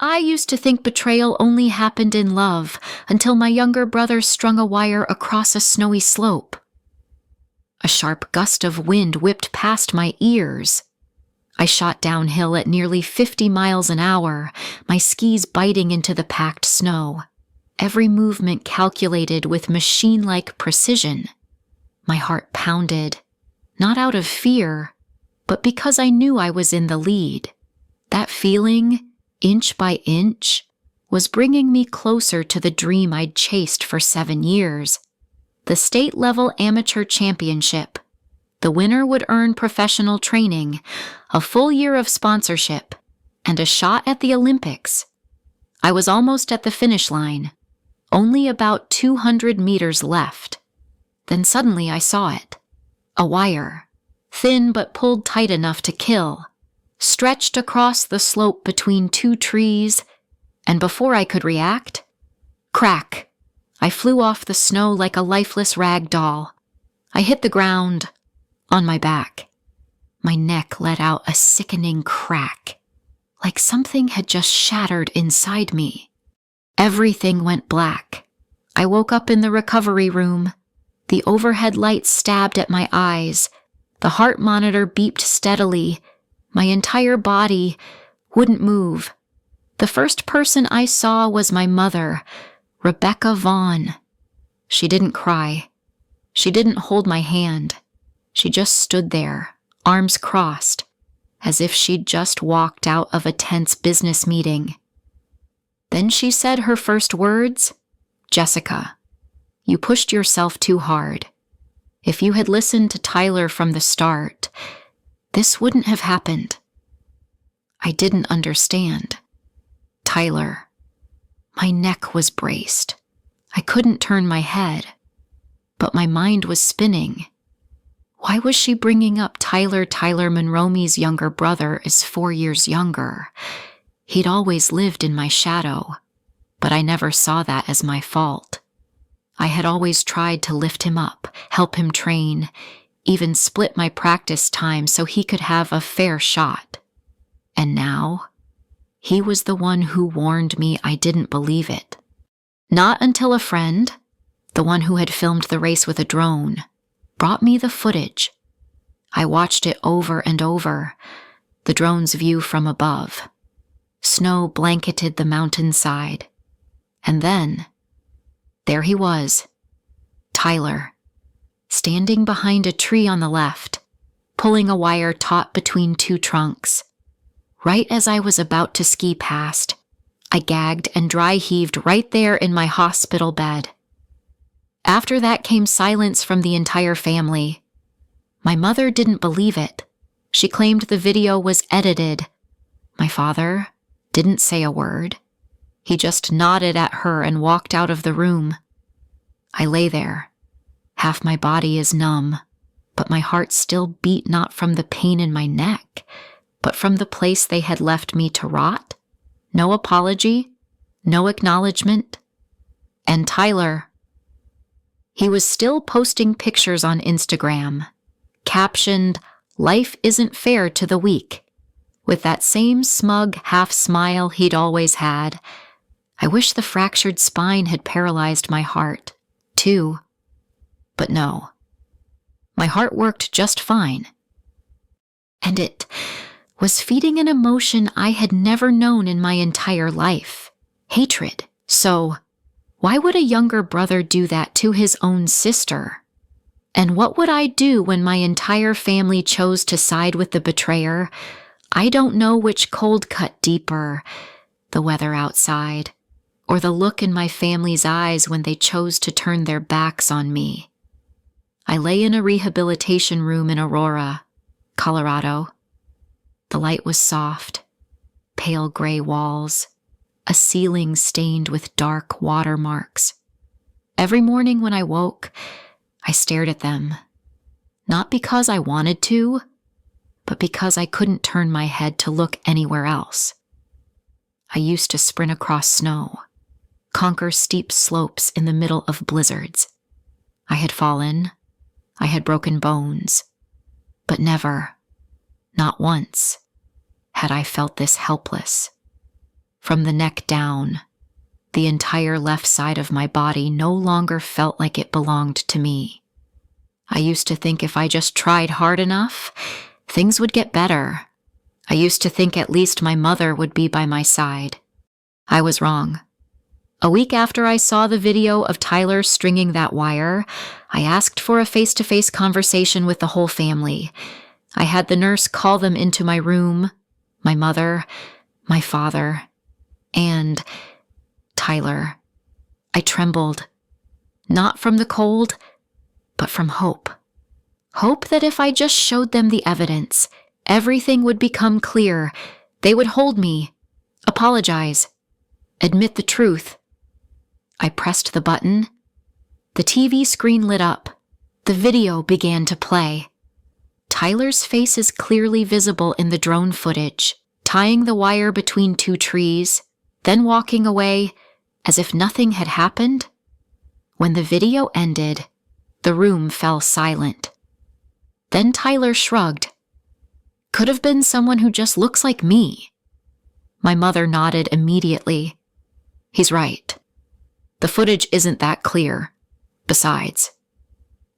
I used to think betrayal only happened in love until my younger brother strung a wire across a snowy slope. A sharp gust of wind whipped past my ears. I shot downhill at nearly 50 miles an hour, my skis biting into the packed snow, every movement calculated with machine-like precision. My heart pounded, not out of fear, but because I knew I was in the lead. That feeling, inch by inch, was bringing me closer to the dream I'd chased for 7 years. The state-level amateur championship. The winner would earn professional training, a full year of sponsorship, and a shot at the Olympics. I was almost at the finish line, only about 200 meters left. Then suddenly I saw it. A wire, thin but pulled tight enough to kill, stretched across the slope between 2 trees, and before I could react, crack! I flew off the snow like a lifeless rag doll. I hit the ground, on my back. My neck let out a sickening crack, like something had just shattered inside me. Everything went black. I woke up in the recovery room. The overhead lights stabbed at my eyes. The heart monitor beeped steadily. My entire body wouldn't move. The first person I saw was my mother, Rebecca Vaughn. She didn't cry. She didn't hold my hand. She just stood there, arms crossed, as if she'd just walked out of a tense business meeting. Then she said her first words, "Jessica, you pushed yourself too hard. If you had listened to Tyler from the start, this wouldn't have happened." I didn't understand. Tyler. My neck was braced. I couldn't turn my head, but my mind was spinning. Why was she bringing up Tyler Monromi's younger brother is 4 years younger? He'd always lived in my shadow, but I never saw that as my fault. I had always tried to lift him up, help him train, even split my practice time so he could have a fair shot. And now, he was the one who warned me I didn't believe it. Not until a friend, the one who had filmed the race with a drone, brought me the footage. I watched it over and over, the drone's view from above. Snow blanketed the mountainside. And then, there he was, Tyler, standing behind a tree on the left, pulling a wire taut between 2 trunks. Right as I was about to ski past, I gagged and dry heaved right there in my hospital bed. After that came silence from the entire family. My mother didn't believe it. She claimed the video was edited. My father didn't say a word. He just nodded at her and walked out of the room. I lay there. Half my body is numb, but my heart still beat not from the pain in my neck, but from the place they had left me to rot. No apology, no acknowledgement. And Tyler, he was still posting pictures on Instagram, captioned, "Life isn't fair to the weak," with that same smug half-smile he'd always had. I wish the fractured spine had paralyzed my heart, too. But no, my heart worked just fine. And it was feeding an emotion I had never known in my entire life, hatred. So, why would a younger brother do that to his own sister? And what would I do when my entire family chose to side with the betrayer? I don't know which cold cut deeper, the weather outside, or the look in my family's eyes when they chose to turn their backs on me. I lay in a rehabilitation room in Aurora, Colorado. The light was soft, pale gray walls, a ceiling stained with dark watermarks. Every morning when I woke, I stared at them, not because I wanted to, but because I couldn't turn my head to look anywhere else. I used to sprint across snow, conquer steep slopes in the middle of blizzards. I had fallen, I had broken bones, but never, not once, had I felt this helpless. From the neck down, the entire left side of my body no longer felt like it belonged to me. I used to think if I just tried hard enough, things would get better. I used to think at least my mother would be by my side. I was wrong. A week after I saw the video of Tyler stringing that wire, I asked for a face-to-face conversation with the whole family. I had the nurse call them into my room, my mother, my father, and Tyler. I trembled, not from the cold, but from hope. Hope that if I just showed them the evidence, everything would become clear. They would hold me, apologize, admit the truth. I pressed the button. The TV screen lit up. The video began to play. Tyler's face is clearly visible in the drone footage, tying the wire between two trees, then walking away as if nothing had happened. When the video ended, the room fell silent. Then Tyler shrugged. Could have been someone who just looks like me. My mother nodded immediately. He's right. The footage isn't that clear. Besides,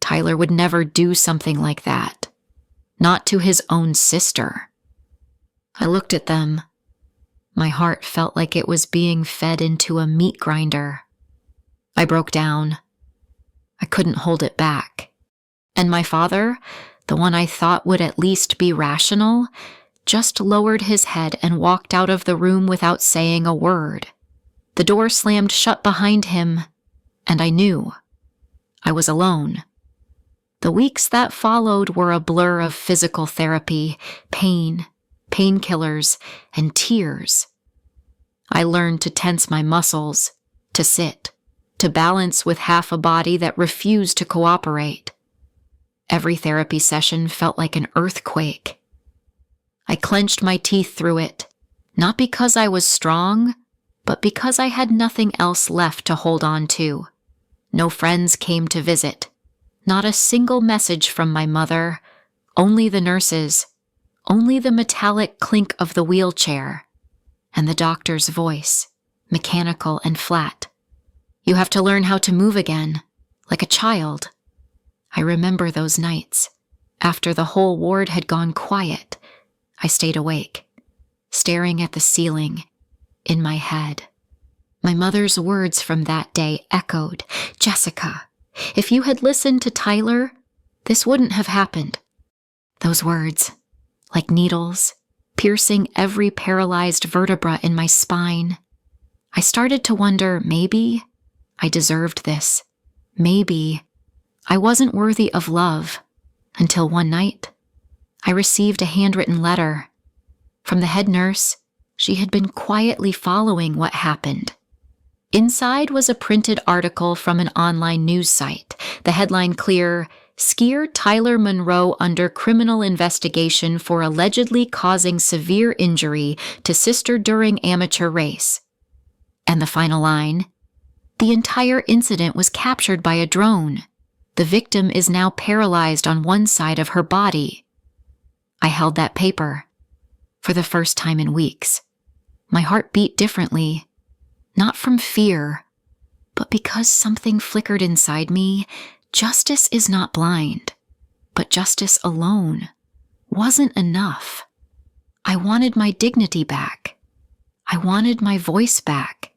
Tyler would never do something like that. Not to his own sister. I looked at them. My heart felt like it was being fed into a meat grinder. I broke down. I couldn't hold it back. And my father, the one I thought would at least be rational, just lowered his head and walked out of the room without saying a word. The door slammed shut behind him, and I knew I was alone. The weeks that followed were a blur of physical therapy, pain, painkillers, and tears. I learned to tense my muscles, to sit, to balance with half a body that refused to cooperate. Every therapy session felt like an earthquake. I clenched my teeth through it, not because I was strong, but because I had nothing else left to hold on to. No friends came to visit. Not a single message from my mother, only the nurses, only the metallic clink of the wheelchair, and the doctor's voice, mechanical and flat. You have to learn how to move again, like a child. I remember those nights. After the whole ward had gone quiet, I stayed awake, staring at the ceiling, in my head. My mother's words from that day echoed, "Jessica, if you had listened to Tyler, this wouldn't have happened." Those words, like needles, piercing every paralyzed vertebra in my spine. I started to wonder, maybe I deserved this. Maybe I wasn't worthy of love, until one night, I received a handwritten letter. From the head nurse, she had been quietly following what happened. Inside was a printed article from an online news site. The headline clear, "Skier Tyler Monroe under criminal investigation for allegedly causing severe injury to sister during amateur race." And the final line, "The entire incident was captured by a drone. The victim is now paralyzed on one side of her body." I held that paper. For the first time in weeks, my heart beat differently. Not from fear, but because something flickered inside me. Justice is not blind, but justice alone wasn't enough. I wanted my dignity back. I wanted my voice back.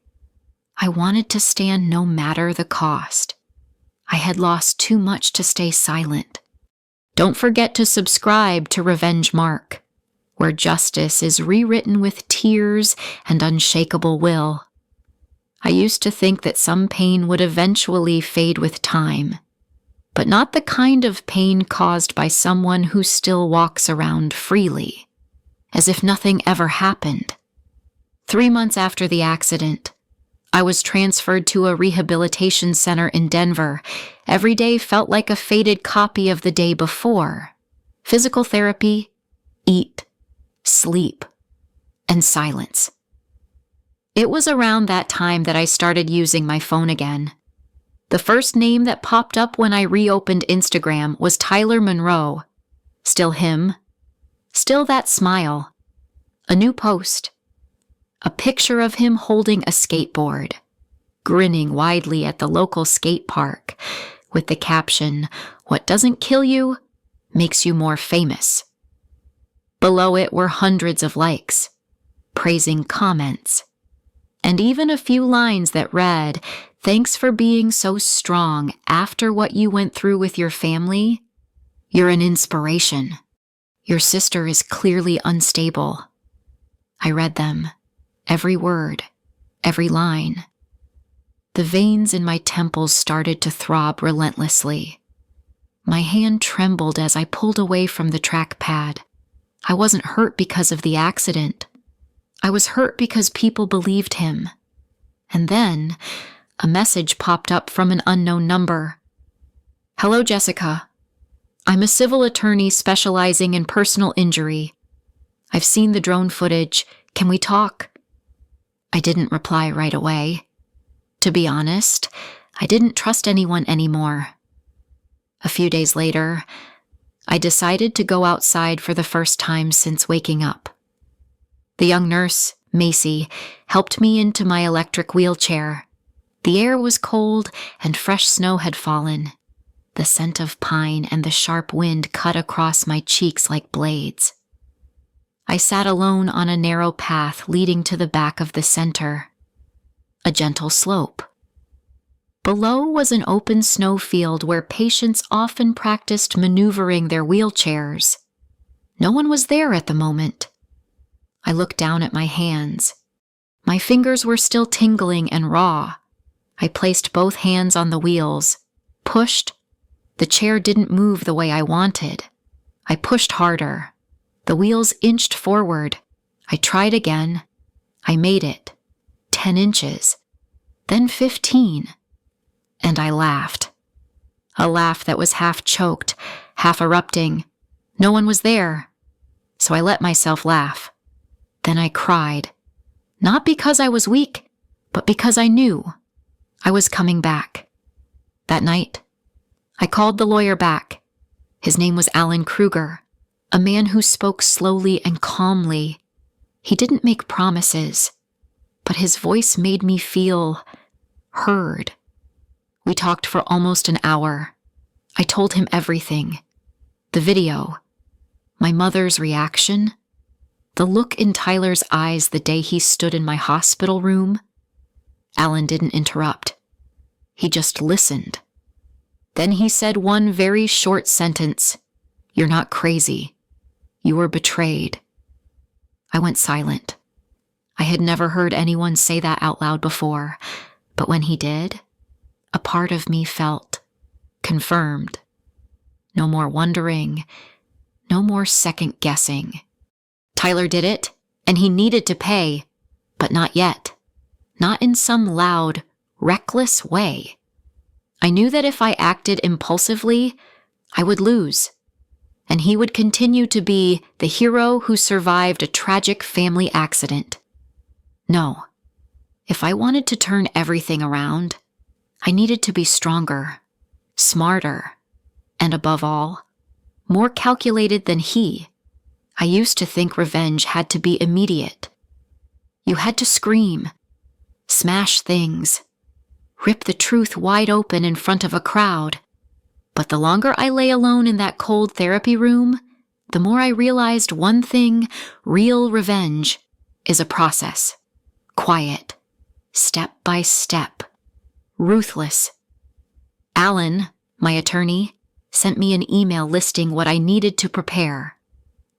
I wanted to stand no matter the cost. I had lost too much to stay silent. Don't forget to subscribe to Revenge Mark, where justice is rewritten with tears and unshakable will. I used to think that some pain would eventually fade with time, but not the kind of pain caused by someone who still walks around freely, as if nothing ever happened. 3 months after the accident, I was transferred to a rehabilitation center in Denver. Every day felt like a faded copy of the day before. Physical therapy, eat, sleep, and silence. It was around that time that I started using my phone again. The first name that popped up when I reopened Instagram was Tyler Monroe. Still him. Still that smile. A new post. A picture of him holding a skateboard, grinning widely at the local skate park, with the caption, "What doesn't kill you makes you more famous." Below it were hundreds of likes, praising comments, and even a few lines that read, "Thanks for being so strong after what you went through with your family. You're an inspiration. Your sister is clearly unstable." I read them, every word, every line. The veins in my temples started to throb relentlessly. My hand trembled as I pulled away from the trackpad. I wasn't hurt because of the accident. I was hurt because people believed him. And then, a message popped up from an unknown number. "Hello, Jessica. I'm a civil attorney specializing in personal injury. I've seen the drone footage. Can we talk?" I didn't reply right away. To be honest, I didn't trust anyone anymore. A few days later, I decided to go outside for the first time since waking up. The young nurse, Macy, helped me into my electric wheelchair. The air was cold and fresh snow had fallen. The scent of pine and the sharp wind cut across my cheeks like blades. I sat alone on a narrow path leading to the back of the center. A gentle slope. Below was an open snow field where patients often practiced maneuvering their wheelchairs. No one was there at the moment. I looked down at my hands. My fingers were still tingling and raw. I placed both hands on the wheels, pushed. The chair didn't move the way I wanted. I pushed harder. The wheels inched forward. I tried again. I made it. 10 inches. Then 15. And I laughed. A laugh that was half choked, half erupting. No one was there. So I let myself laugh. Then I cried. Not because I was weak, but because I knew I was coming back. That night, I called the lawyer back. His name was Alan Kruger, a man who spoke slowly and calmly. He didn't make promises, but his voice made me feel heard. We talked for almost an hour. I told him everything. The video, my mother's reaction, the look in Tyler's eyes the day he stood in my hospital room. Alan didn't interrupt. He just listened. Then he said one very short sentence. "You're not crazy. You were betrayed." I went silent. I had never heard anyone say that out loud before, but when he did, a part of me felt confirmed. No more wondering, no more second guessing. Tyler did it, and he needed to pay, but not yet. Not in some loud, reckless way. I knew that if I acted impulsively, I would lose, and he would continue to be the hero who survived a tragic family accident. No, if I wanted to turn everything around, I needed to be stronger, smarter, and above all, more calculated than he. I used to think revenge had to be immediate. You had to scream, smash things, rip the truth wide open in front of a crowd. But the longer I lay alone in that cold therapy room, the more I realized one thing: real revenge is a process. Quiet, step by step, ruthless. Alan, my attorney, sent me an email listing what I needed to prepare.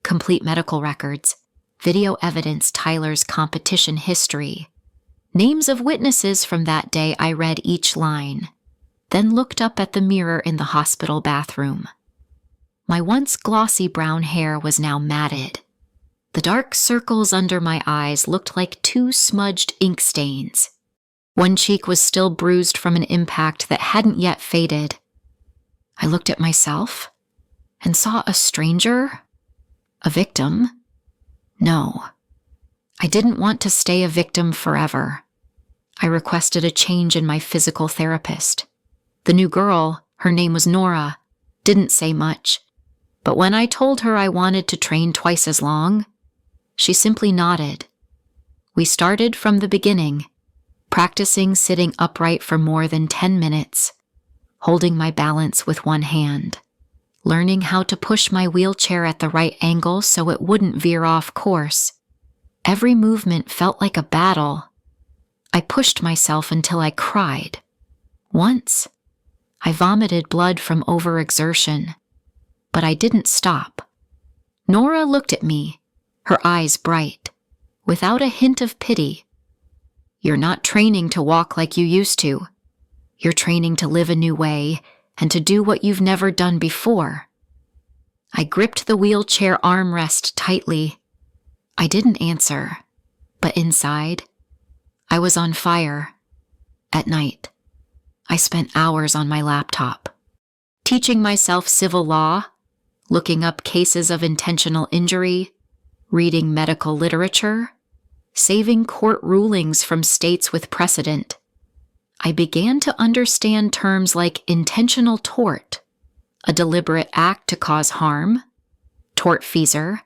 Complete medical records, video evidence Tyler's competition history, names of witnesses from that day. I read each line, then looked up at the mirror in the hospital bathroom. My once glossy brown hair was now matted. The dark circles under my eyes looked like 2 smudged ink stains. One cheek was still bruised from an impact that hadn't yet faded. I looked at myself and saw a stranger, a victim. No, I didn't want to stay a victim forever. I requested a change in my physical therapist. The new girl, her name was Nora, didn't say much, but when I told her I wanted to train twice as long, she simply nodded. We started from the beginning, practicing sitting upright for more than 10 minutes, holding my balance with one hand, learning how to push my wheelchair at the right angle so it wouldn't veer off course. Every movement felt like a battle. I pushed myself until I cried. Once, I vomited blood from overexertion, but I didn't stop. Nora looked at me, her eyes bright, without a hint of pity. "You're not training to walk like you used to. You're training to live a new way and to do what you've never done before." I gripped the wheelchair armrest tightly. I didn't answer, but inside, I was on fire. At night, I spent hours on my laptop, teaching myself civil law, looking up cases of intentional injury, reading medical literature, saving court rulings from states with precedent. I began to understand terms like intentional tort, a deliberate act to cause harm, tortfeasor,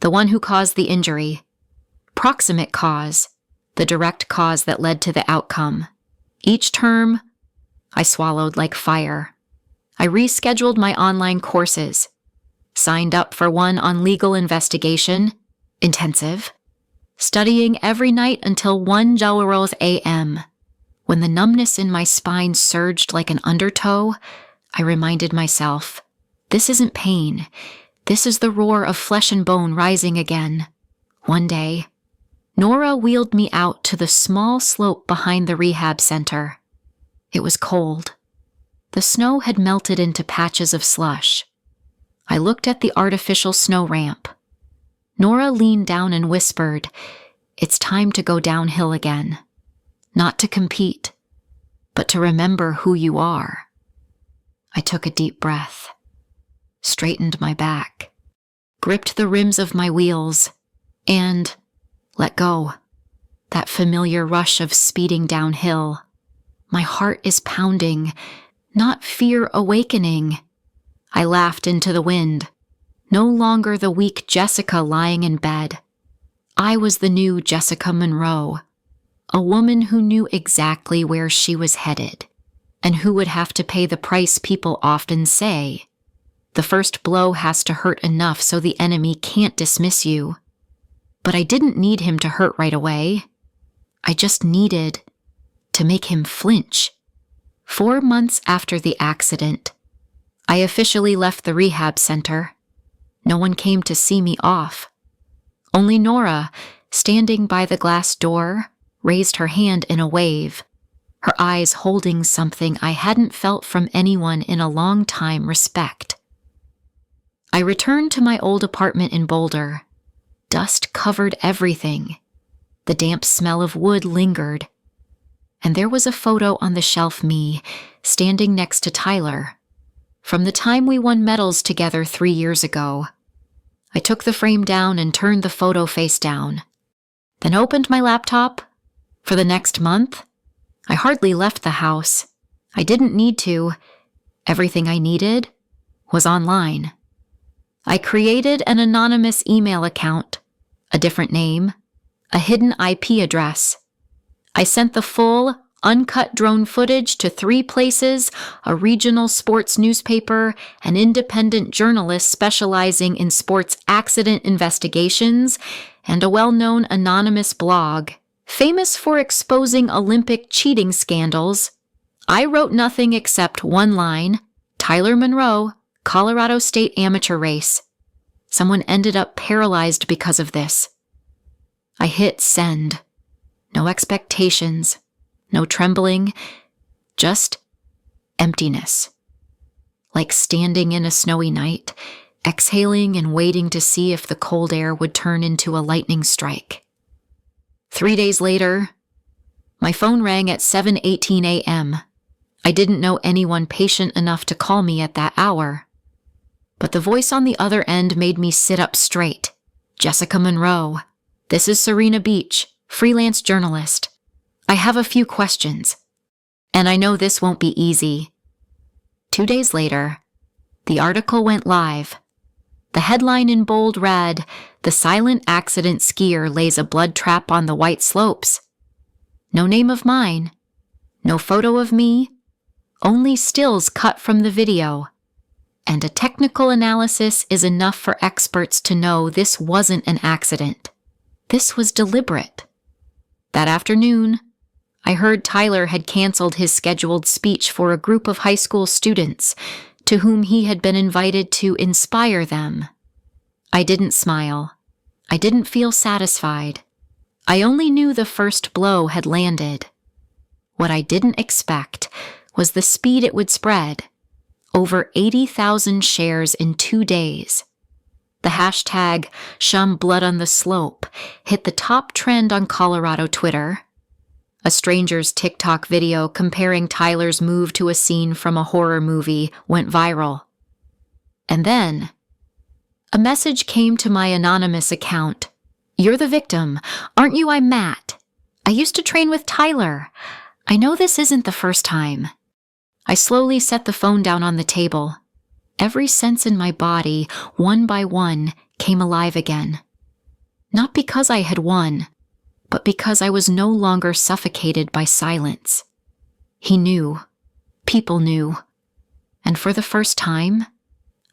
the one who caused the injury, proximate cause, the direct cause that led to the outcome. Each term, I swallowed like fire. I rescheduled my online courses, signed up for one on legal investigation, intensive, studying every night until 1 a.m. When the numbness in my spine surged like an undertow, I reminded myself, this isn't pain. This is the roar of flesh and bone rising again. One day, Nora wheeled me out to the small slope behind the rehab center. It was cold. The snow had melted into patches of slush. I looked at the artificial snow ramp. Nora leaned down and whispered, "It's time to go downhill again. Not to compete, but to remember who you are." I took a deep breath, straightened my back, gripped the rims of my wheels, and let go. That familiar rush of speeding downhill. My heart is pounding, not fear awakening. I laughed into the wind, no longer the weak Jessica lying in bed. I was the new Jessica Monroe, a woman who knew exactly where she was headed, and who would have to pay the price people often say. The first blow has to hurt enough so the enemy can't dismiss you. But I didn't need him to hurt right away. I just needed to make him flinch. 4 months after the accident, I officially left the rehab center. No one came to see me off. Only Nora, standing by the glass door, raised her hand in a wave, her eyes holding something I hadn't felt from anyone in a long time: respect. I returned to my old apartment in Boulder. Dust covered everything. The damp smell of wood lingered. And there was a photo on the shelf, me, standing next to Tyler, from the time we won medals together 3 years ago. I took the frame down and turned the photo face down, then opened my laptop. For the next month, I hardly left the house. I didn't need to. Everything I needed was online. I created an anonymous email account, a different name, a hidden IP address. I sent the full, uncut drone footage to 3 places: a regional sports newspaper, an independent journalist specializing in sports accident investigations, and a well-known anonymous blog, famous for exposing Olympic cheating scandals. I wrote nothing except one line: Tyler Monroe, Colorado State amateur race. Someone ended up paralyzed because of this. I hit send. No expectations, no trembling, just emptiness. Like standing in a snowy night, exhaling and waiting to see if the cold air would turn into a lightning strike. 3 days later, my phone rang at 7:18 a.m. I didn't know anyone patient enough to call me at that hour. But the voice on the other end made me sit up straight. "Jessica Monroe, this is Serena Beach, freelance journalist. I have a few questions, and I know this won't be easy." 2 days later, the article went live. The headline in bold read, "The silent accident skier lays a blood trap on the white slopes." No name of mine, no photo of me, only stills cut from the video. And a technical analysis is enough for experts to know this wasn't an accident. This was deliberate. That afternoon, I heard Tyler had canceled his scheduled speech for a group of high school students to whom he had been invited to inspire them. I didn't smile. I didn't feel satisfied. I only knew the first blow had landed. What I didn't expect was the speed it would spread. Over 80,000 shares in 2 days. The hashtag #ShomeBloodOnTheSlope hit the top trend on Colorado Twitter. A stranger's TikTok video comparing Tyler's move to a scene from a horror movie went viral. And then, a message came to my anonymous account. "You're the victim. Aren't you? I'm Matt. I used to train with Tyler. I know this isn't the first time." I slowly set the phone down on the table. Every sense in my body, one by one, came alive again. Not because I had won, but because I was no longer suffocated by silence. He knew. People knew. And for the first time,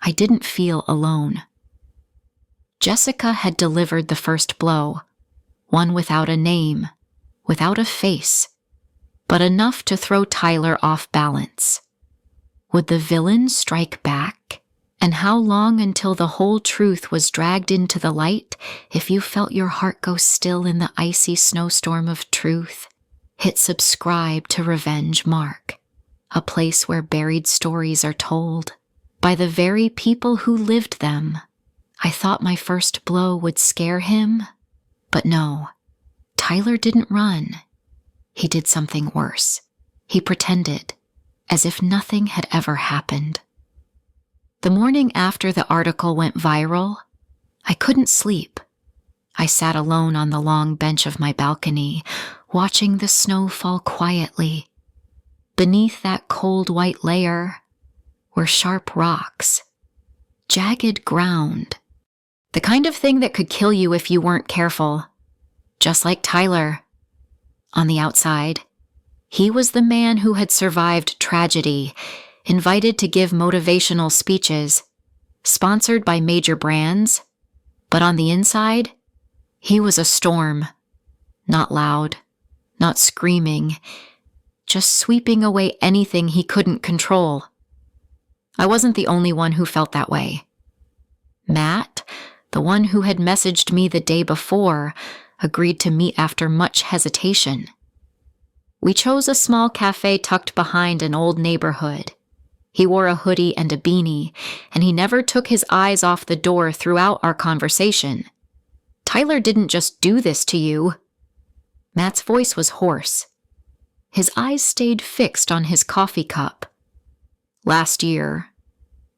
I didn't feel alone. Jessica had delivered the first blow, one without a name, without a face, but enough to throw Tyler off balance. Would the villain strike back? And how long until the whole truth was dragged into the light if you felt your heart go still in the icy snowstorm of truth? Hit subscribe to Revenge Mark, a place where buried stories are told by the very people who lived them. I thought my first blow would scare him, but no, Tyler didn't run. He did something worse. He pretended, as if nothing had ever happened. The morning after the article went viral, I couldn't sleep. I sat alone on the long bench of my balcony, watching the snow fall quietly. Beneath that cold white layer were sharp rocks, jagged ground, the kind of thing that could kill you if you weren't careful, just like Tyler. On the outside, he was the man who had survived tragedy, invited to give motivational speeches, sponsored by major brands. But on the inside, he was a storm. Not loud, not screaming, just sweeping away anything he couldn't control. I wasn't the only one who felt that way. Matt, the one who had messaged me the day before, agreed to meet after much hesitation. We chose a small cafe tucked behind an old neighborhood. He wore a hoodie and a beanie, and he never took his eyes off the door throughout our conversation. "Tyler didn't just do this to you." Matt's voice was hoarse. His eyes stayed fixed on his coffee cup. "Last year,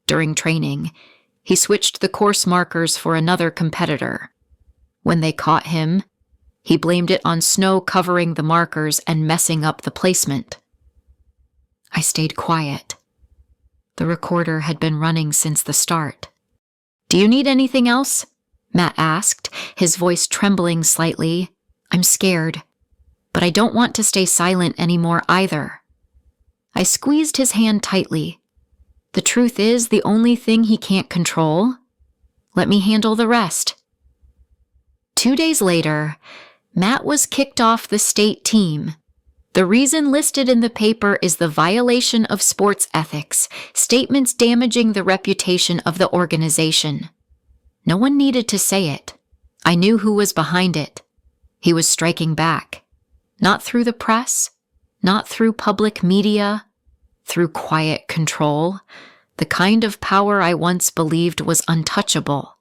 during training, he switched the course markers for another competitor. When they caught him, he blamed it on snow covering the markers and messing up the placement." I stayed quiet. The recorder had been running since the start. "Do you need anything else?" Matt asked, his voice trembling slightly. "I'm scared, but I don't want to stay silent anymore either." I squeezed his hand tightly. The truth is, the only thing he can't control. Let me handle the rest. 2 days later, Matt was kicked off the state team. The reason listed in the paper is the violation of sports ethics, statements damaging the reputation of the organization. No one needed to say it. I knew who was behind it. He was striking back. Not through the press, not through public media, through quiet control, the kind of power I once believed was untouchable.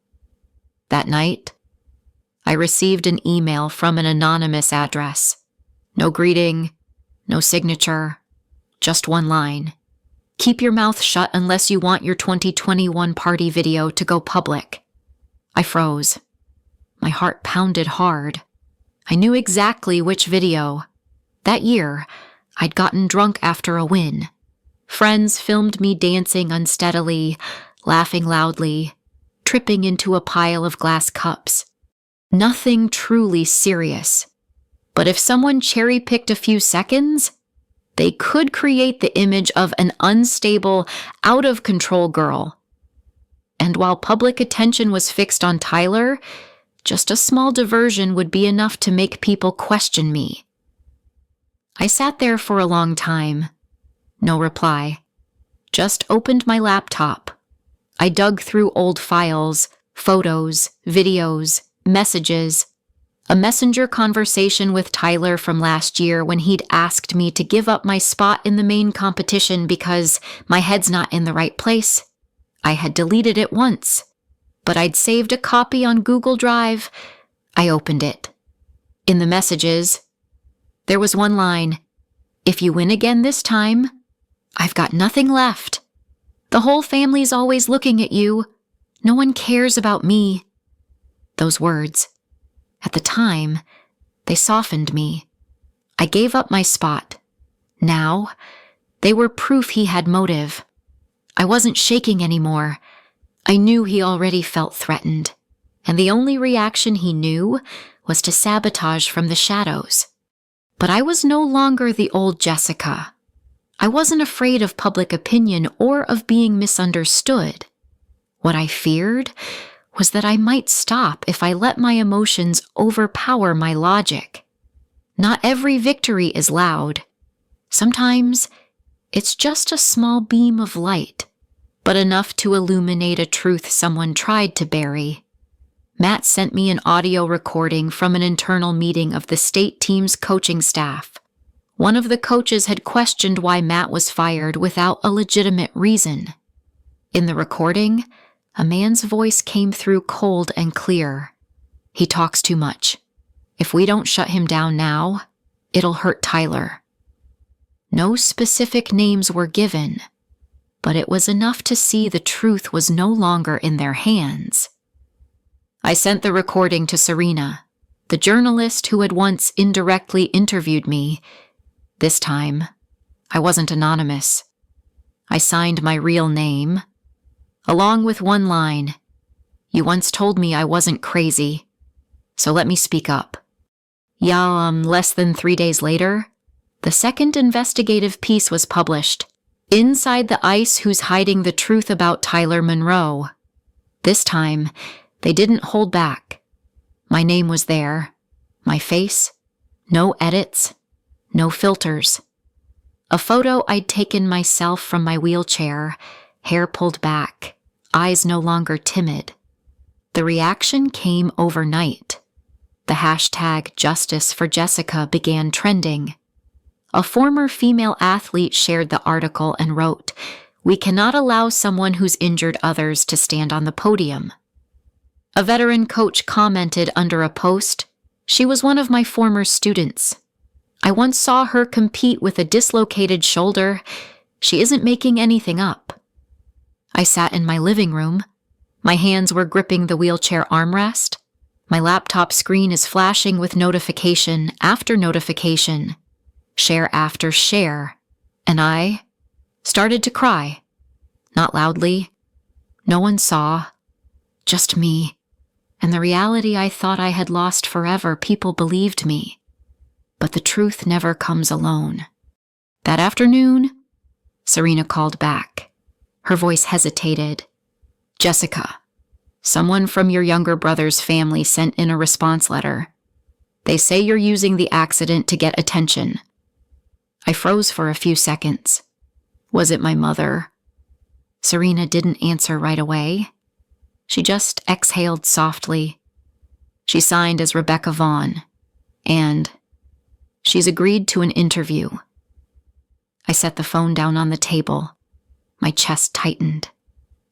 That night, I received an email from an anonymous address. No greeting, no signature, just one line. "Keep your mouth shut unless you want your 2021 party video to go public." I froze. My heart pounded hard. I knew exactly which video. That year, I'd gotten drunk after a win. Friends filmed me dancing unsteadily, laughing loudly, tripping into a pile of glass cups. Nothing truly serious. But if someone cherry-picked a few seconds, they could create the image of an unstable, out-of-control girl. And while public attention was fixed on Tyler, just a small diversion would be enough to make people question me. I sat there for a long time. No reply. Just opened my laptop. I dug through old files, photos, videos, messages, a messenger conversation with Tyler from last year when he'd asked me to give up my spot in the main competition because my head's not in the right place. I had deleted it once, but I'd saved a copy on Google Drive. I opened it. In the messages, there was one line, "If you win again this time, I've got nothing left. The whole family's always looking at you. No one cares about me." Those words, at the time, they softened me. I gave up my spot. Now, they were proof he had motive. I wasn't shaking anymore. I knew he already felt threatened, and the only reaction he knew was to sabotage from the shadows. But I was no longer the old Jessica. I wasn't afraid of public opinion or of being misunderstood. What I feared was that I might stop if I let my emotions overpower my logic. Not every victory is loud. Sometimes it's just a small beam of light, but enough to illuminate a truth someone tried to bury. Matt sent me an audio recording from an internal meeting of the state team's coaching staff. One of the coaches had questioned why Matt was fired without a legitimate reason. In the recording, a man's voice came through cold and clear. "He talks too much. If we don't shut him down now, it'll hurt Tyler." No specific names were given, but it was enough to see the truth was no longer in their hands. I sent the recording to Serena, the journalist who had once indirectly interviewed me. This time, I wasn't anonymous. I signed my real name, along with one line, "You once told me I wasn't crazy, so let me speak up." Less than 3 days later, the second investigative piece was published, "Inside the Ice Who's Hiding the Truth About Tyler Monroe." This time, they didn't hold back. My name was there, my face, no edits, no filters. A photo I'd taken myself from my wheelchair, hair pulled back, eyes no longer timid. The reaction came overnight. The hashtag Justice for Jessica began trending. A former female athlete shared the article and wrote, "We cannot allow someone who's injured others to stand on the podium." A veteran coach commented under a post, "She was one of my former students. I once saw her compete with a dislocated shoulder. She isn't making anything up." I sat in my living room. My hands were gripping the wheelchair armrest. My laptop screen is flashing with notification after notification, share after share, and I started to cry. Not loudly. No one saw. Just me. And the reality I thought I had lost forever. People believed me. But the truth never comes alone. That afternoon, Serena called back. Her voice hesitated. "Jessica, someone from your younger brother's family sent in a response letter. They say you're using the accident to get attention." I froze for a few seconds. Was it my mother? Serena didn't answer right away. She just exhaled softly. She signed as Rebecca Vaughn, and she's agreed to an interview. I set the phone down on the table. My chest tightened.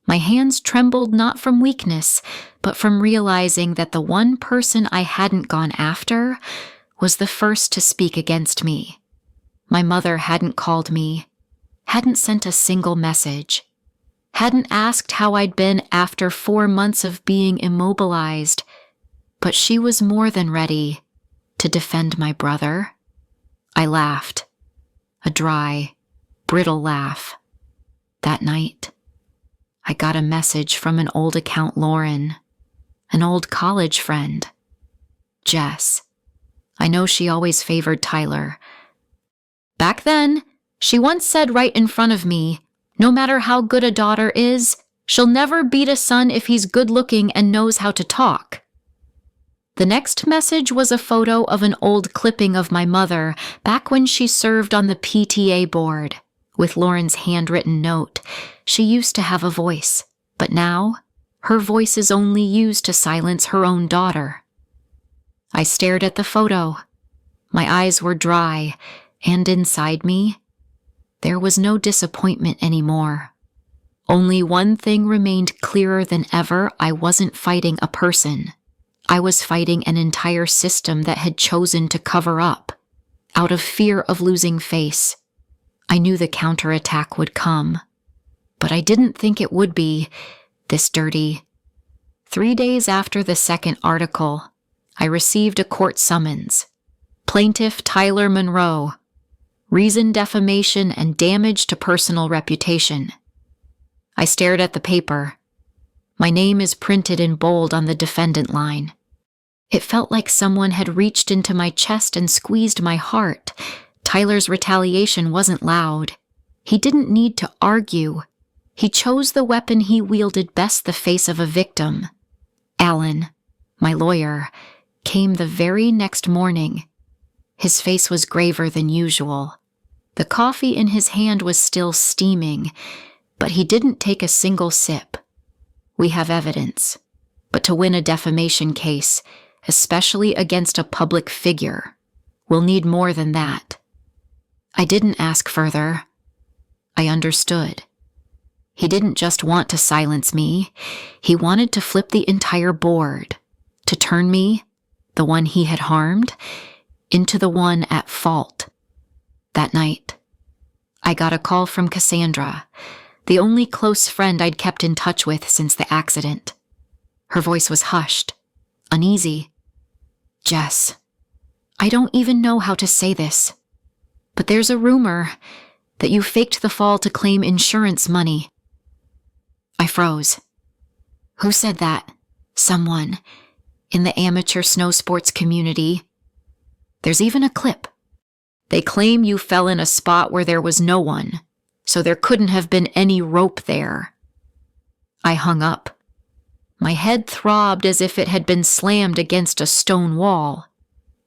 My hands trembled not from weakness, but from realizing that the one person I hadn't gone after was the first to speak against me. My mother hadn't called me, hadn't sent a single message, hadn't asked how I'd been after 4 months of being immobilized, but she was more than ready to defend my brother. I laughed, a dry, brittle laugh. That night, I got a message from an old account Lauren, an old college friend. Jess. I know she always favored Tyler. Back then, she once said right in front of me, no matter how good a daughter is, she'll never beat a son if he's good-looking and knows how to talk. The next message was a photo of an old clipping of my mother back when she served on the PTA board, with Lauren's handwritten note. She used to have a voice, but now her voice is only used to silence her own daughter. I stared at the photo. My eyes were dry, and inside me, there was no disappointment anymore. Only one thing remained clearer than ever: I wasn't fighting a person. I was fighting an entire system that had chosen to cover up, out of fear of losing face. I knew the counterattack would come, but I didn't think it would be this dirty. 3 days after the second article, I received a court summons. Plaintiff Tyler Monroe. Reason defamation and damage to personal reputation. I stared at the paper. My name is printed in bold on the defendant line. It felt like someone had reached into my chest and squeezed my heart. Tyler's retaliation wasn't loud. He didn't need to argue. He chose the weapon he wielded best: the face of a victim. Alan, my lawyer, came the very next morning. His face was graver than usual. The coffee in his hand was still steaming, but he didn't take a single sip. We have evidence, but to win a defamation case, especially against a public figure, we'll need more than that. I didn't ask further. I understood. He didn't just want to silence me. He wanted to flip the entire board, to turn me, the one he had harmed, into the one at fault. That night, I got a call from Cassandra, the only close friend I'd kept in touch with since the accident. Her voice was hushed, uneasy. Jess, I don't even know how to say this, but there's a rumor that you faked the fall to claim insurance money. I froze. Who said that? Someone in the amateur snow sports community. There's even a clip. They claim you fell in a spot where there was no one, so there couldn't have been any rope there. I hung up. My head throbbed as if it had been slammed against a stone wall.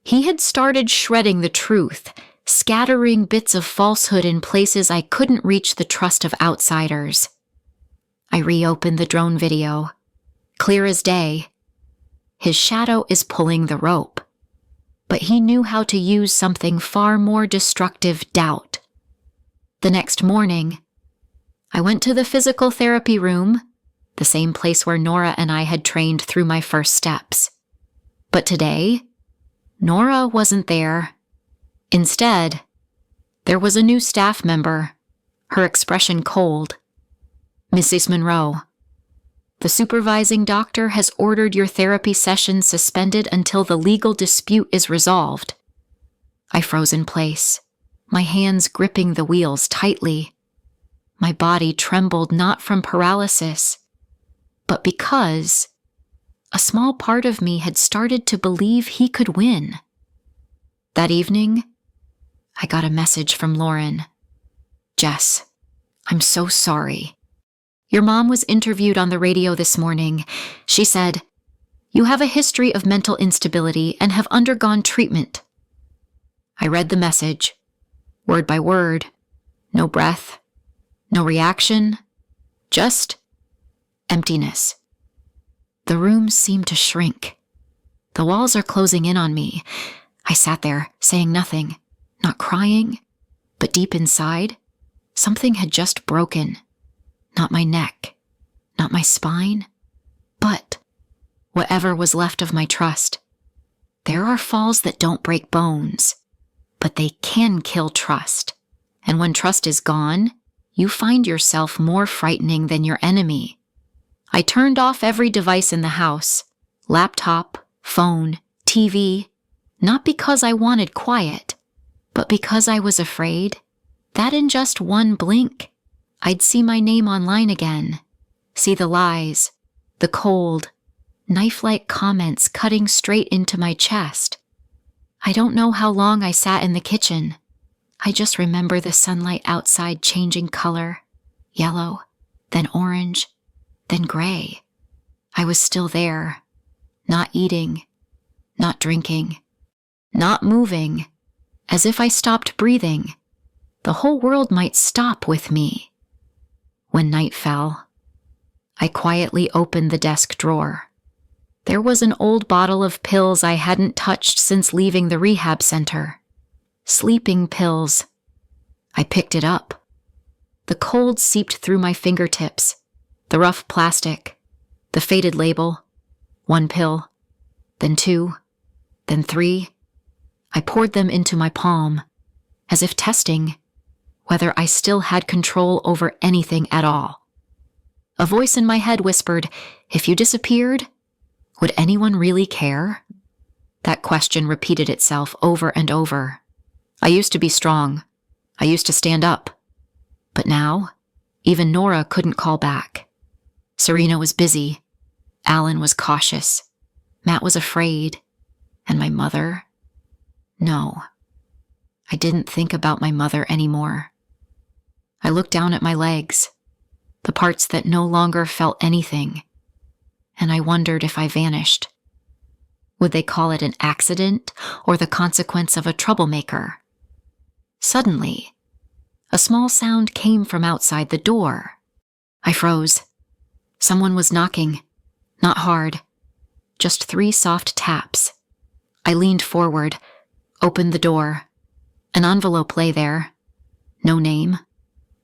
He had started shredding the truth, scattering bits of falsehood in places I couldn't reach the trust of outsiders. I reopened the drone video. Clear as day. His shadow is pulling the rope. But he knew how to use something far more destructive: doubt. The next morning, I went to the physical therapy room, the same place where Nora and I had trained through my first steps. But today, Nora wasn't there. Instead, there was a new staff member, her expression cold. Mrs. Monroe, the supervising doctor has ordered your therapy session suspended until the legal dispute is resolved. I froze in place, my hands gripping the wheels tightly. My body trembled not from paralysis, but because a small part of me had started to believe he could win. That evening, I got a message from Lauren. Jess, I'm so sorry. Your mom was interviewed on the radio this morning. She said, you have a history of mental instability and have undergone treatment. I read the message, word by word. No breath, no reaction, just emptiness. The room seemed to shrink. The walls are closing in on me. I sat there, saying nothing, not crying, but deep inside, something had just broken. Not my neck, not my spine, but whatever was left of my trust. There are falls that don't break bones, but they can kill trust. And when trust is gone, you find yourself more frightening than your enemy. I turned off every device in the house, laptop, phone, TV, not because I wanted quiet, but because I was afraid that in just one blink, I'd see my name online again, see the lies, the cold, knife-like comments cutting straight into my chest. I don't know how long I sat in the kitchen. I just remember the sunlight outside changing color, yellow, then orange, then gray. I was still there, not eating, not drinking, not moving, as if I stopped breathing. The whole world might stop with me. When night fell, I quietly opened the desk drawer. There was an old bottle of pills I hadn't touched since leaving the rehab center. Sleeping pills. I picked it up. The cold seeped through my fingertips, the rough plastic, the faded label. 1 pill, then 2, then 3. I poured them into my palm, as if testing whether I still had control over anything at all. A voice in my head whispered, if you disappeared, would anyone really care? That question repeated itself over and over. I used to be strong. I used to stand up. But now, even Nora couldn't call back. Serena was busy. Alan was cautious. Matt was afraid. And my mother? No. I didn't think about my mother anymore. I looked down at my legs, the parts that no longer felt anything, and I wondered if I vanished. Would they call it an accident or the consequence of a troublemaker? Suddenly, a small sound came from outside the door. I froze. Someone was knocking, not hard, just 3 soft taps. I leaned forward, opened the door. An envelope lay there. No name,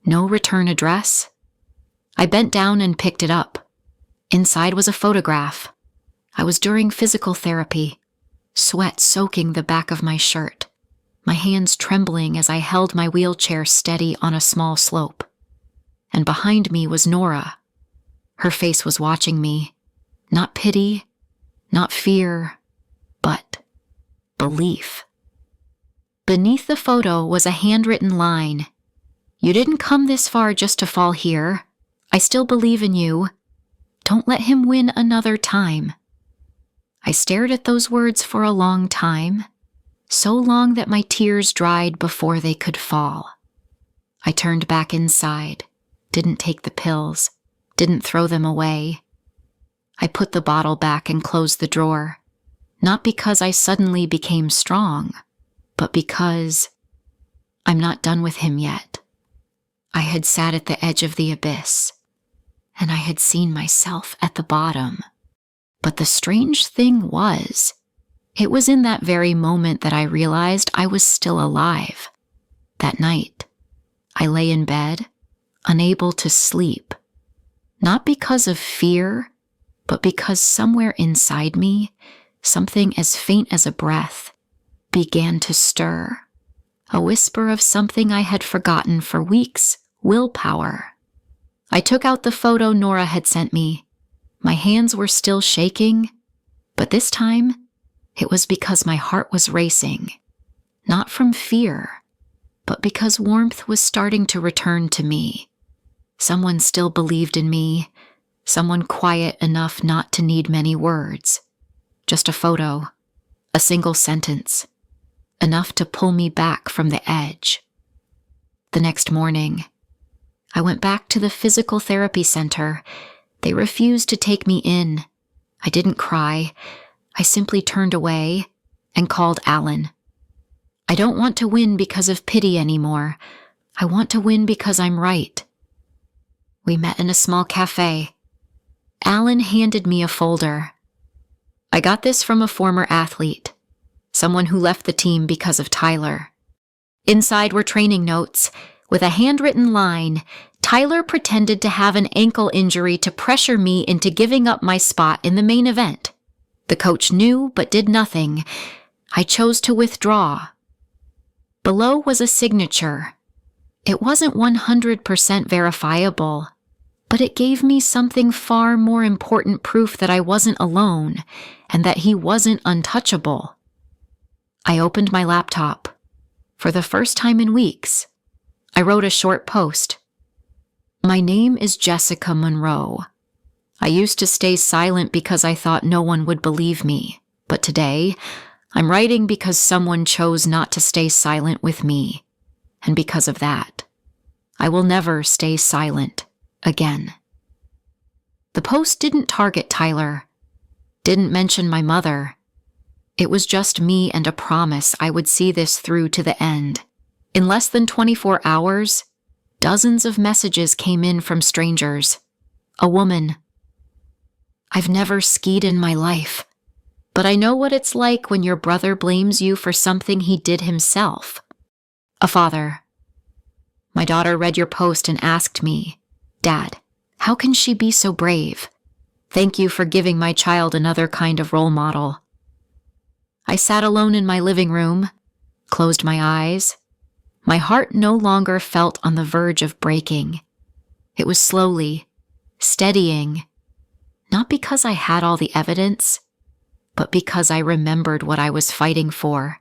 no return address. I bent down and picked it up. Inside was a photograph. I was during physical therapy, sweat soaking the back of my shirt, my hands trembling as I held my wheelchair steady on a small slope. And behind me was Nora. Her face was watching me. Not pity, not fear, but belief. Beneath the photo was a handwritten line. You didn't come this far just to fall here. I still believe in you. Don't let him win another time. I stared at those words for a long time, so long that my tears dried before they could fall. I turned back inside, didn't take the pills, didn't throw them away. I put the bottle back and closed the drawer, not because I suddenly became strong, but because I'm not done with him yet. I had sat at the edge of the abyss, and I had seen myself at the bottom. But the strange thing was, it was in that very moment that I realized I was still alive. That night, I lay in bed, unable to sleep, not because of fear, but because somewhere inside me, something as faint as a breath began to stir. A whisper of something I had forgotten for weeks, willpower. I took out the photo Nora had sent me. My hands were still shaking, but this time, it was because my heart was racing. Not from fear, but because warmth was starting to return to me. Someone still believed in me, someone quiet enough not to need many words. Just a photo, a single sentence, enough to pull me back from the edge. The next morning, I went back to the physical therapy center. They refused to take me in. I didn't cry. I simply turned away and called Alan. I don't want to win because of pity anymore. I want to win because I'm right. We met in a small cafe. Alan handed me a folder. I got this from a former athlete, someone who left the team because of Tyler. Inside were training notes. With a handwritten line, Tyler pretended to have an ankle injury to pressure me into giving up my spot in the main event. The coach knew but did nothing. I chose to withdraw. Below was a signature. It wasn't 100% verifiable, but it gave me something far more important, proof that I wasn't alone and that he wasn't untouchable. I opened my laptop. For the first time in weeks, I wrote a short post. My name is Jessica Monroe. I used to stay silent because I thought no one would believe me, but today, I'm writing because someone chose not to stay silent with me, and because of that, I will never stay silent again. The post didn't target Tyler, didn't mention my mother. It was just me and a promise I would see this through to the end. In less than 24 hours, dozens of messages came in from strangers. A woman. I've never skied in my life, but I know what it's like when your brother blames you for something he did himself. A father. My daughter read your post and asked me, Dad, how can she be so brave? Thank you for giving my child another kind of role model. I sat alone in my living room, closed my eyes. My heart no longer felt on the verge of breaking. It was slowly, steadying, not because I had all the evidence, but because I remembered what I was fighting for,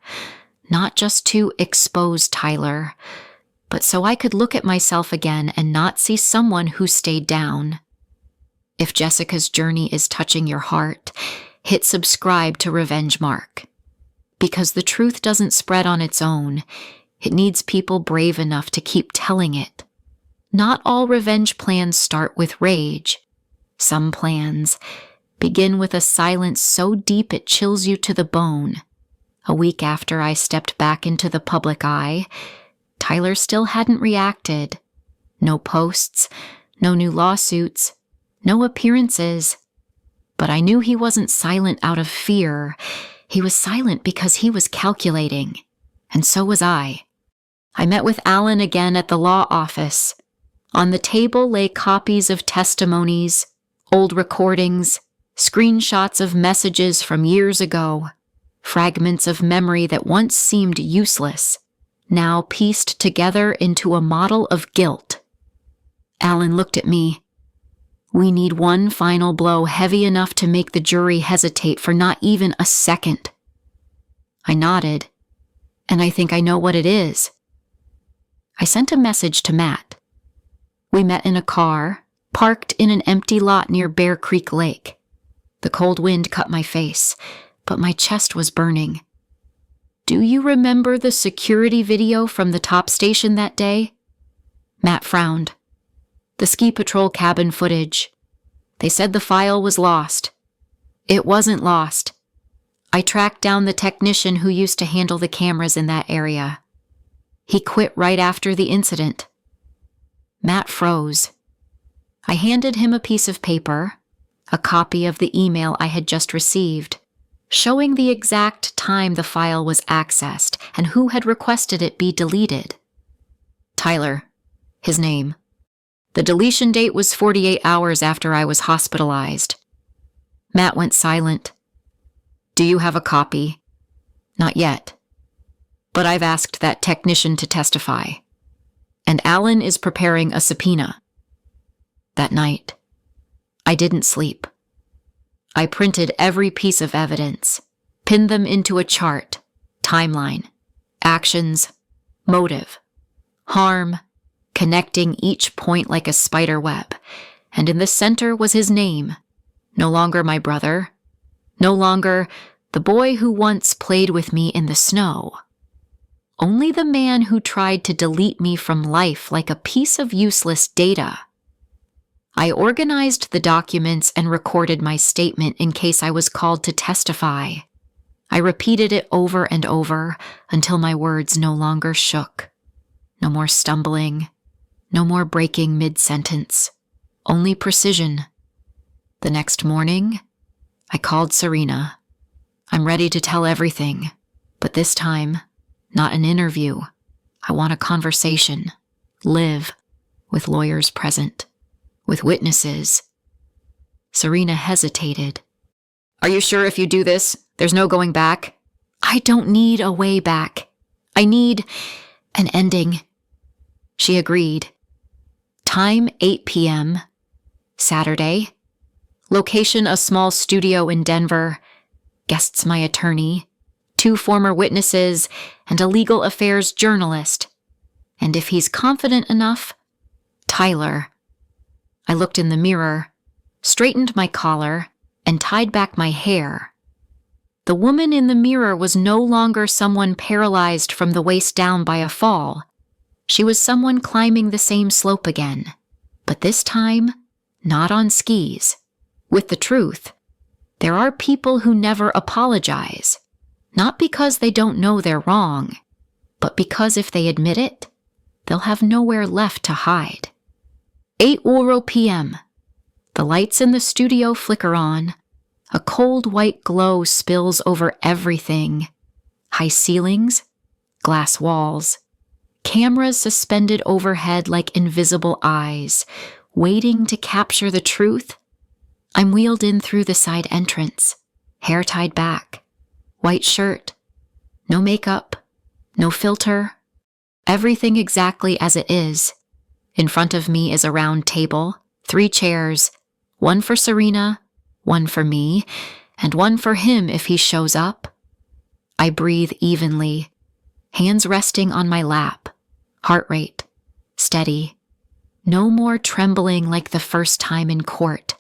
not just to expose Tyler, but so I could look at myself again and not see someone who stayed down. If Jessica's journey is touching your heart, hit subscribe to Revenge Mark. Because the truth doesn't spread on its own, it needs people brave enough to keep telling it. Not all revenge plans start with rage. Some plans begin with a silence so deep it chills you to the bone. A week after I stepped back into the public eye, Tyler still hadn't reacted. No posts, no new lawsuits, no appearances. But I knew he wasn't silent out of fear. He was silent because he was calculating. And so was I. I met with Alan again at the law office. On the table lay copies of testimonies, old recordings, screenshots of messages from years ago, fragments of memory that once seemed useless, now pieced together into a model of guilt. Alan looked at me. We need one final blow heavy enough to make the jury hesitate for not even a second. I nodded, and I think I know what it is. I sent a message to Matt. We met in a car, parked in an empty lot near Bear Creek Lake. The cold wind cut my face, but my chest was burning. Do you remember the security video from the top station that day? Matt frowned. The ski patrol cabin footage. They said the file was lost. It wasn't lost. I tracked down the technician who used to handle the cameras in that area. He quit right after the incident. Matt froze. I handed him a piece of paper, a copy of the email I had just received, showing the exact time the file was accessed and who had requested it be deleted. Tyler, his name. The deletion date was 48 hours after I was hospitalized. Matt went silent. Do you have a copy? Not yet. But I've asked that technician to testify. And Alan is preparing a subpoena. That night, I didn't sleep. I printed every piece of evidence, pinned them into a chart, timeline, actions, motive, harm, connecting each point like a spider web, and in the center was his name, no longer my brother, no longer the boy who once played with me in the snow. Only the man who tried to delete me from life like a piece of useless data. I organized the documents and recorded my statement in case I was called to testify. I repeated it over and over until my words no longer shook. No more stumbling, no more breaking mid-sentence, only precision. The next morning, I called Serena. I'm ready to tell everything, but this time, not an interview. I want a conversation, live, with lawyers present, with witnesses. Serena hesitated. Are you sure if you do this, there's no going back? I don't need a way back. I need an ending. She agreed. Time 8 p.m. Saturday. Location a small studio in Denver. Guests my attorney, 2 former witnesses, and a legal affairs journalist. And if he's confident enough, Tyler. I looked in the mirror. straightened my collar, and tied back my hair. The woman in the mirror was no longer someone paralyzed from the waist down by a fall. She was someone climbing the same slope again, but this time, not on skis. With the truth, there are people who never apologize, not because they don't know they're wrong, but because if they admit it, they'll have nowhere left to hide. 8:00 p.m. The lights in the studio flicker on. A cold white glow spills over everything. High ceilings, glass walls, cameras suspended overhead like invisible eyes, waiting to capture the truth. I'm wheeled in through the side entrance, hair tied back, white shirt, no makeup, no filter, everything exactly as it is. In front of me is a round table, 3 chairs, one for Serena, one for me, and one for him if he shows up. I breathe evenly, hands resting on my lap, heart rate steady. No more trembling like the first time in court.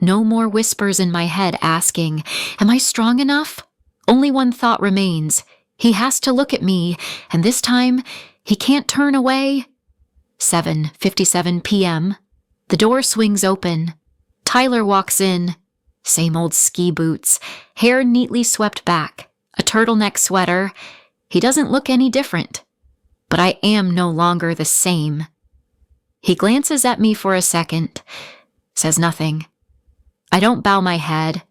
No more whispers in my head asking, am I strong enough? Only one thought remains. He has to look at me, and this time, he can't turn away. 7:57 p.m. The door swings open. Tyler walks in. Same old ski boots, hair neatly swept back, a turtleneck sweater. He doesn't look any different. But I am no longer the same. He glances at me for a second, says nothing. I don't bow my head.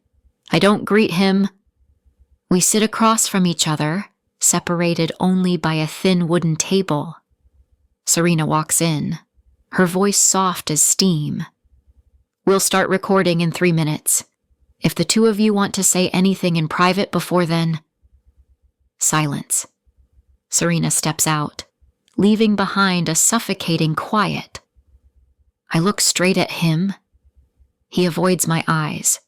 I don't greet him. We sit across from each other, separated only by a thin wooden table. Serena walks in, her voice soft as steam. We'll start recording in 3 minutes. If the two of you want to say anything in private before then. Silence. Serena steps out, leaving behind a suffocating quiet. I look straight at him. He avoids my eyes.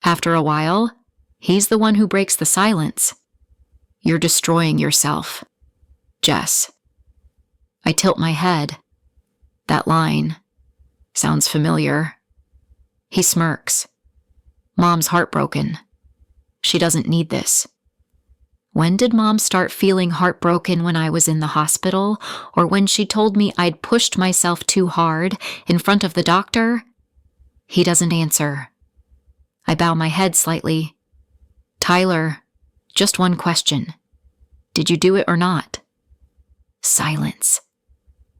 After a while, he's the one who breaks the silence. You're destroying yourself, Jess. I tilt my head. That line sounds familiar. He smirks. Mom's heartbroken. She doesn't need this. When did Mom start feeling heartbroken? When I was in the hospital, or when she told me I'd pushed myself too hard in front of the doctor? He doesn't answer. I bow my head slightly. Tyler, just one question. Did you do it or not? Silence.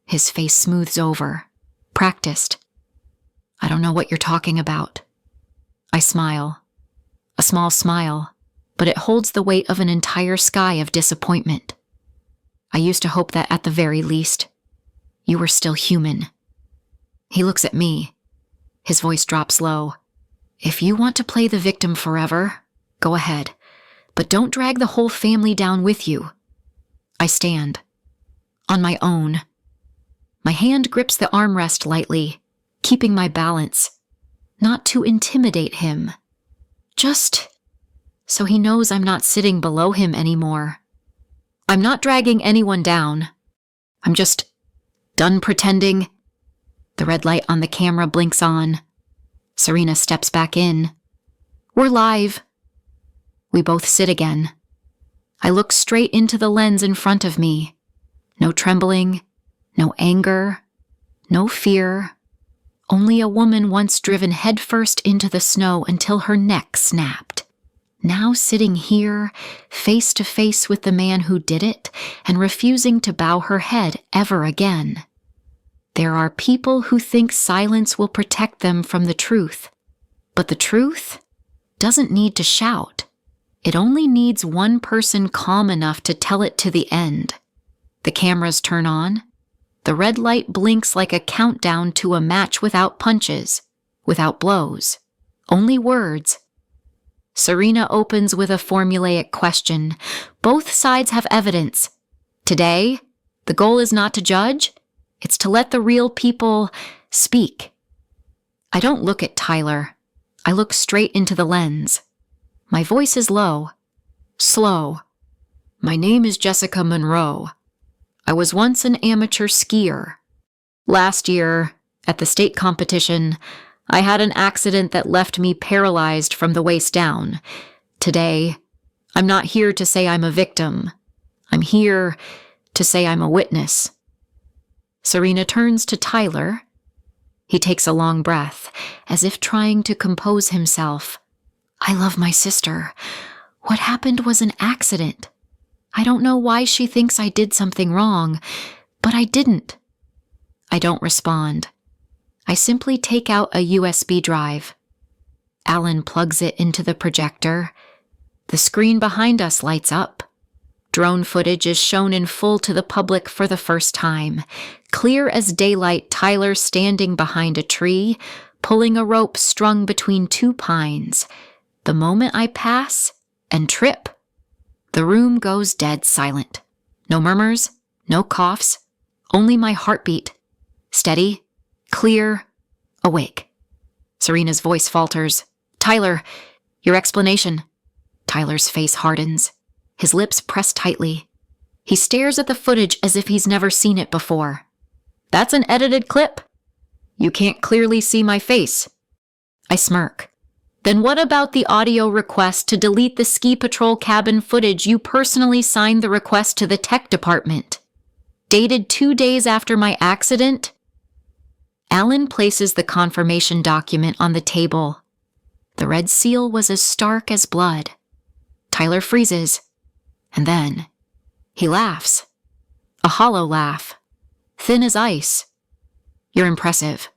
His face smooths over. Practiced. I don't know what you're talking about. I smile. A small smile, but it holds the weight of an entire sky of disappointment. I used to hope that at the very least, you were still human. He looks at me. His voice drops low. If you want to play the victim forever, go ahead, but don't drag the whole family down with you. I stand. On my own. My hand grips the armrest lightly, keeping my balance. Not to intimidate him. Just so he knows I'm not sitting below him anymore. I'm not dragging anyone down. I'm just done pretending. The red light on the camera blinks on. Serena steps back in. We're live. We both sit again. I look straight into the lens in front of me. No trembling, no anger, no fear. Only a woman once driven headfirst into the snow until her neck snapped. Now sitting here, face to face with the man who did it, and refusing to bow her head ever again. There are people who think silence will protect them from the truth. But the truth doesn't need to shout. It only needs one person calm enough to tell it to the end. The cameras turn on. The red light blinks like a countdown to a match without punches, without blows, only words. Serena opens with a formulaic question. Both sides have evidence. Today, the goal is not to judge, it's to let the real people speak. I don't look at Tyler. I look straight into the lens. My voice is low, slow. My name is Jessica Monroe. I was once an amateur skier. Last year, at the state competition, I had an accident that left me paralyzed from the waist down. Today, I'm not here to say I'm a victim. I'm here to say I'm a witness." Serena turns to Tyler. He takes a long breath, as if trying to compose himself. "I love my sister. What happened was an accident. I don't know why she thinks I did something wrong, but I didn't." I don't respond. I simply take out a USB drive. Alan plugs it into the projector. The screen behind us lights up. Drone footage is shown in full to the public for the first time. Clear as daylight, Tyler standing behind a tree, pulling a rope strung between two pines. The moment I pass and trip, the room goes dead silent. No murmurs, no coughs, only my heartbeat. Steady, clear, awake. Serena's voice falters. "Tyler, your explanation." Tyler's face hardens. His lips press tightly. He stares at the footage as if he's never seen it before. "That's an edited clip. You can't clearly see my face." I smirk. "Then what about the audio request to delete the ski patrol cabin footage? You personally signed the request to the tech department. Dated 2 days after my accident?" Alan places the confirmation document on the table. The red seal was as stark as blood. Tyler freezes. And then, he laughs. A hollow laugh. Thin as ice. "You're impressive.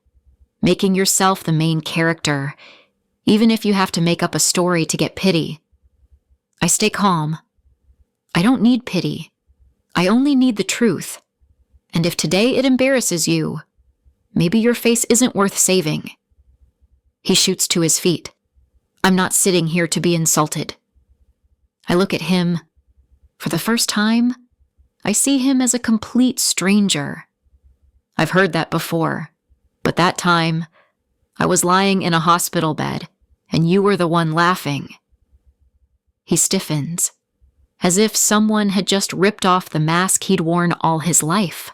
Making yourself the main character, even if you have to make up a story to get pity." I stay calm. I don't need pity. I only need the truth. And if today it embarrasses you, maybe your face isn't worth saving. He shoots to his feet. I'm not sitting here to be insulted. I look at him. For the first time, I see him as a complete stranger. I've heard that before, but that time, I was lying in a hospital bed, and you were the one laughing. He stiffens, as if someone had just ripped off the mask he'd worn all his life.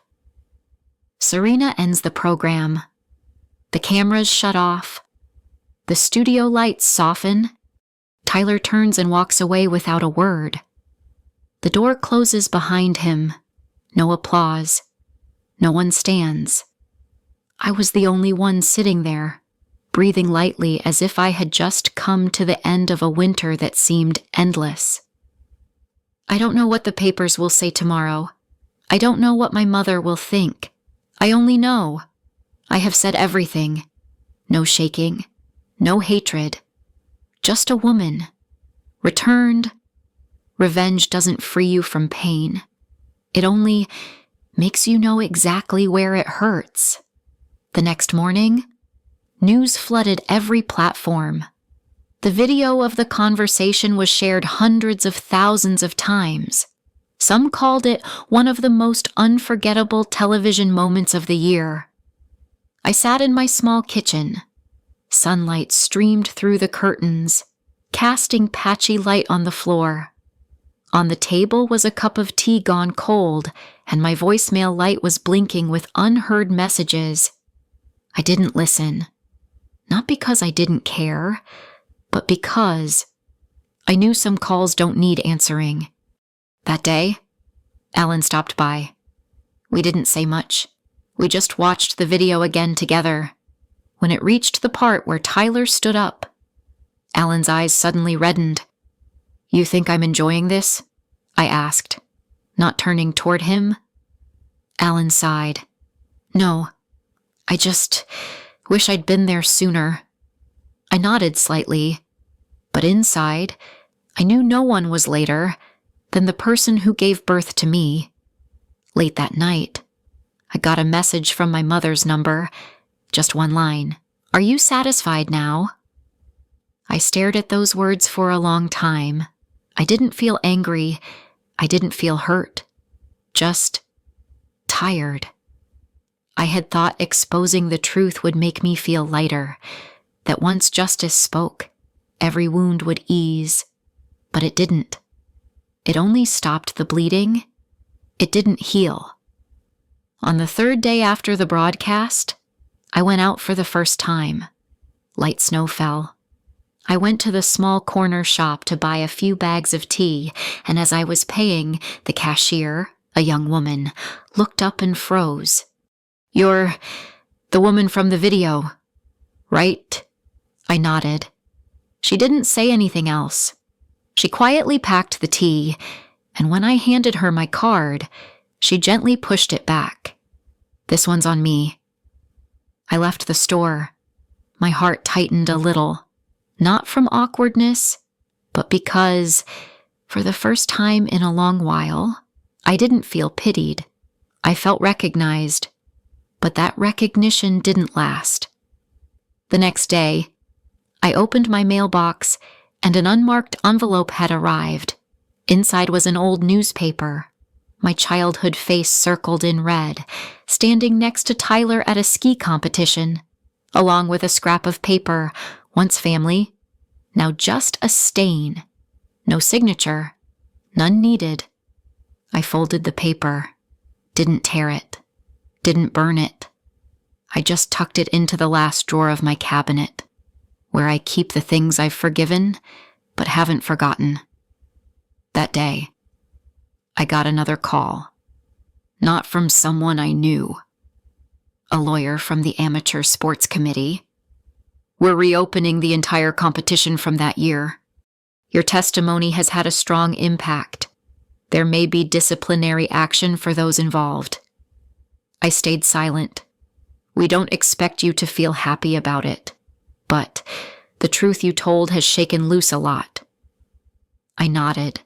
Serena ends the program. The cameras shut off. The studio lights soften. Tyler turns and walks away without a word. The door closes behind him. No applause. No one stands. I was the only one sitting there, breathing lightly as if I had just come to the end of a winter that seemed endless. I don't know what the papers will say tomorrow. I don't know what my mother will think. I only know I have said everything. No shaking, no hatred. Just a woman. Returned. Revenge doesn't free you from pain. It only makes you know exactly where it hurts. The next morning, news flooded every platform. The video of the conversation was shared hundreds of thousands of times. Some called it one of the most unforgettable television moments of the year. I sat in my small kitchen. Sunlight streamed through the curtains, casting patchy light on the floor. On the table was a cup of tea gone cold, and my voicemail light was blinking with unheard messages. I didn't listen. Not because I didn't care, but because I knew some calls don't need answering. That day, Alan stopped by. We didn't say much. We just watched the video again together. When it reached the part where Tyler stood up, Alan's eyes suddenly reddened. "You think I'm enjoying this?" I asked, not turning toward him. Alan sighed. "No, I just wish I'd been there sooner." I nodded slightly, but inside, I knew no one was later than the person who gave birth to me. Late that night, I got a message from my mother's number, just one line. "Are you satisfied now?" I stared at those words for a long time. I didn't feel angry. I didn't feel hurt. Just tired. I had thought exposing the truth would make me feel lighter, that once justice spoke, every wound would ease. But it didn't. It only stopped the bleeding. It didn't heal. On the third day after the broadcast, I went out for the first time. Light snow fell. I went to the small corner shop to buy a few bags of tea, and as I was paying, the cashier, a young woman, looked up and froze. "You're the woman from the video, right?" I nodded. She didn't say anything else. She quietly packed the tea, and when I handed her my card, she gently pushed it back. "This one's on me." I left the store. My heart tightened a little. Not from awkwardness, but because, for the first time in a long while, I didn't feel pitied. I felt recognized, but that recognition didn't last. The next day, I opened my mailbox and an unmarked envelope had arrived. Inside was an old newspaper, my childhood face circled in red, standing next to Tyler at a ski competition, along with a scrap of paper, once family, now just a stain. No signature, none needed. I folded the paper, didn't tear it, didn't burn it. I just tucked it into the last drawer of my cabinet, where I keep the things I've forgiven but haven't forgotten. That day, I got another call. Not from someone I knew. A lawyer from the amateur sports committee. "We're reopening the entire competition from that year. Your testimony has had a strong impact. There may be disciplinary action for those involved." I stayed silent. "We don't expect you to feel happy about it, but the truth you told has shaken loose a lot." I nodded.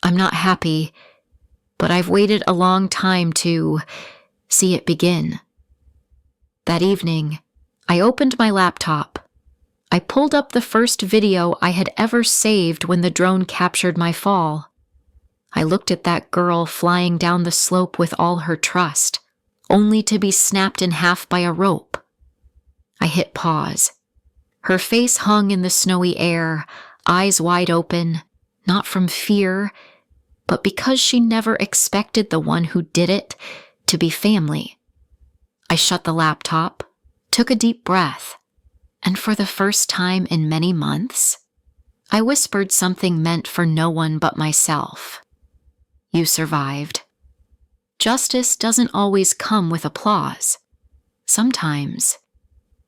"I'm not happy, but I've waited a long time to see it begin." That evening, I opened my laptop. I pulled up the first video I had ever saved when the drone captured my fall. I looked at that girl flying down the slope with all her trust, only to be snapped in half by a rope. I hit pause. Her face hung in the snowy air, eyes wide open, not from fear, but because she never expected the one who did it to be family. I shut the laptop, took a deep breath, and for the first time in many months, I whispered something meant for no one but myself. "You survived." Justice doesn't always come with applause. Sometimes,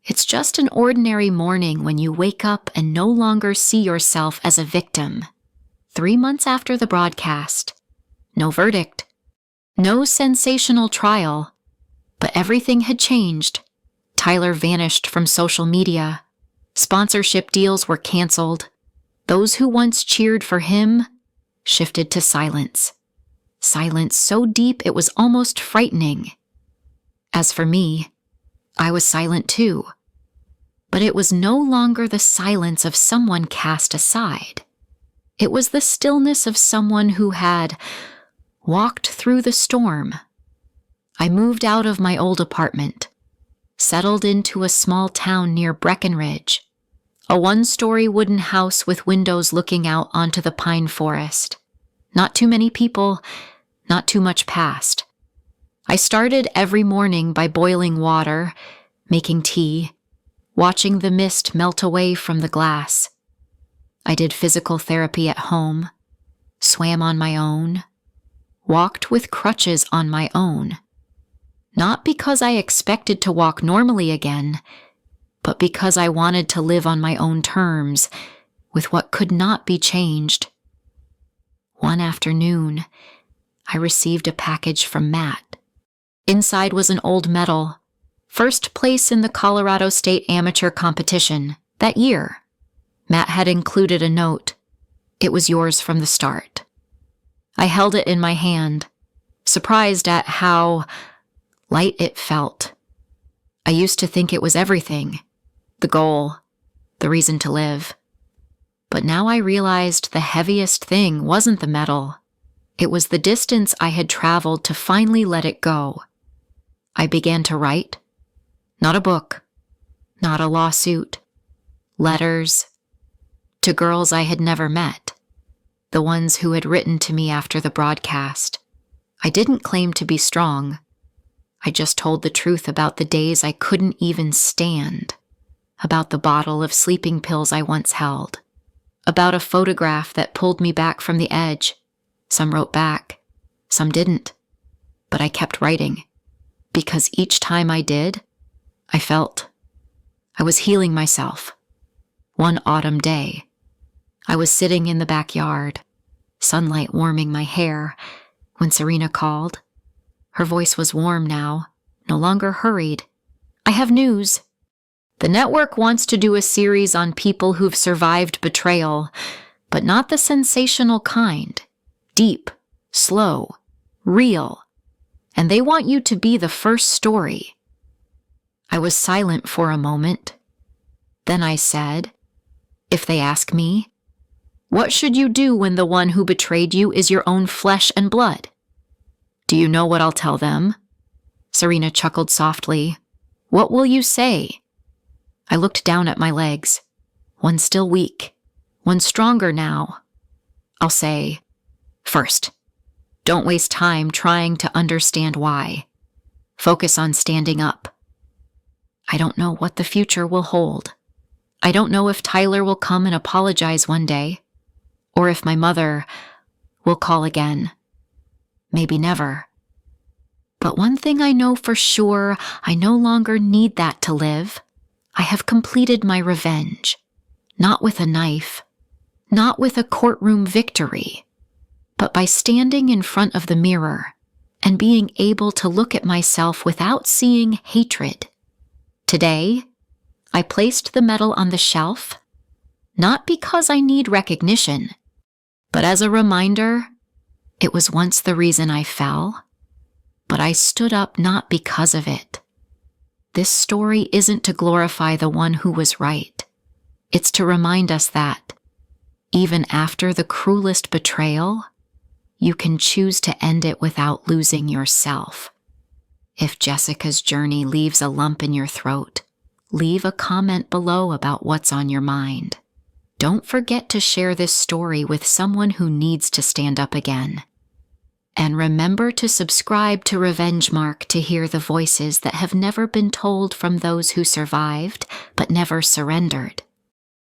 it's just an ordinary morning when you wake up and no longer see yourself as a victim. 3 months after the broadcast, no verdict, no sensational trial, but everything had changed. Tyler vanished from social media. Sponsorship deals were canceled. Those who once cheered for him shifted to silence. Silence so deep it was almost frightening. As for me, I was silent too. But it was no longer the silence of someone cast aside. It was the stillness of someone who had walked through the storm. I moved out of my old apartment, settled into a small town near Breckenridge, a 1-story wooden house with windows looking out onto the pine forest. Not too many people, not too much past. I started every morning by boiling water, making tea, watching the mist melt away from the glass. I did physical therapy at home, swam on my own, walked with crutches on my own. Not because I expected to walk normally again, but because I wanted to live on my own terms, with what could not be changed. One afternoon, I received a package from Matt. Inside was an old medal, first place in the Colorado State Amateur Competition that year. Matt had included a note. "It was yours from the start." I held it in my hand, surprised at how light it felt. I used to think it was everything, the goal, the reason to live. But now I realized the heaviest thing wasn't the medal. It was the distance I had traveled to finally let it go. I began to write. Not a book, not a lawsuit. Letters to girls I had never met, the ones who had written to me after the broadcast. I didn't claim to be strong. I just told the truth about the days I couldn't even stand, about the bottle of sleeping pills I once held, about a photograph that pulled me back from the edge. Some wrote back, some didn't, but I kept writing, because each time I did, I felt I was healing myself. One autumn day, I was sitting in the backyard, sunlight warming my hair, when Serena called. Her voice was warm now, no longer hurried. "I have news. The network wants to do a series on people who've survived betrayal, but not the sensational kind. Deep, slow, real. And they want you to be the first story." I was silent for a moment. Then I said, "If they ask me, what should you do when the one who betrayed you is your own flesh and blood?" "Do you know what I'll tell them?" Serena chuckled softly. "What will you say?" I looked down at my legs. One still weak, one stronger now. I'll say, "First, don't waste time trying to understand why. Focus on standing up. I don't know what the future will hold. I don't know if Tyler will come and apologize one day, or if my mother will call again. Maybe never. But one thing I know for sure, I no longer need that to live. I have completed my revenge, not with a knife, not with a courtroom victory, but by standing in front of the mirror and being able to look at myself without seeing hatred. Today, I placed the medal on the shelf, not because I need recognition, but as a reminder, it was once the reason I fell, but I stood up not because of it. This story isn't to glorify the one who was right. It's to remind us that, even after the cruelest betrayal, you can choose to end it without losing yourself. If Jessica's journey leaves a lump in your throat, leave a comment below about what's on your mind. Don't forget to share this story with someone who needs to stand up again. And remember to subscribe to Revenge Mark to hear the voices that have never been told from those who survived but never surrendered.